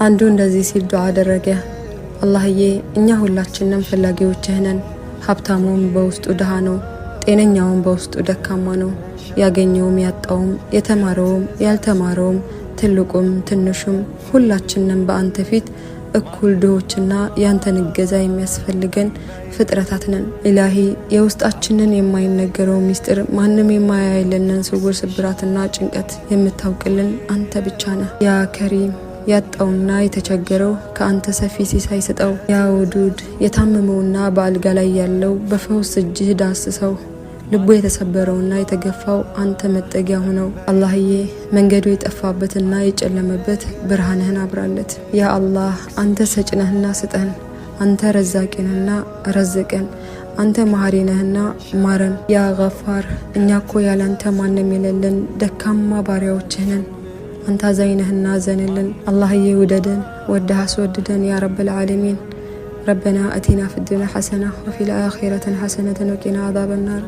አንዱ እንደዚህ ሲል ዱዓ አደረገ። አላህዬ እኛ ሁላችንም ፈላጊዎችህ ነን። ሀብታሙም በውስጡ ድሃ ነው፣ ጤነኛውም በውስጡ ደካማ ነው። ያገኘውም ያጣውም፣ የተማረውም ያልተማረውም፣ ትልቁም ትንሹም ሁላችንም በአንተ ፊት እኩል ድሆችና ያንተን እገዛ የሚያስፈልገን ፍጥረታት ነን። ኢላሂ የውስጣችንን የማይነገረው ሚስጥር ማንም የማያይልንን ስውር ስብራትና ጭንቀት የምታውቅልን አንተ ብቻ ነህ። ያ ከሪም ያጣውና የተቸገረው ከአንተ ሰፊ ሲሳይ ስጠው። ያ ወዱድ የታመመውና በአልጋ ላይ ያለው በፈውስ እጅህ ዳስሰው። ልቡ የተሰበረውና የተገፋው አንተ መጠጊያ ሆነው። አላህዬ መንገዱ የጠፋበትና የጨለመበት ብርሃንህን አብራለት። ያ አላህ አንተ ሰጭነህና ስጠን፣ አንተ ረዛቂነህና ረዝቀን፣ አንተ መሐሪ ነህና ማረን። ያ ገፋር እኛኮ ያላንተ ማንም የሌለን ደካማ ባሪያዎችህ ነን። አንተ አዛኝነህና አዘንልን። አላህዬ ውደደን፣ ወደህ አስወድደን ያ ረብል ዓለሚን። ربنا أتنا في الدنيا حسنة وفي الآخرة حسنة وقنا عذاب النار.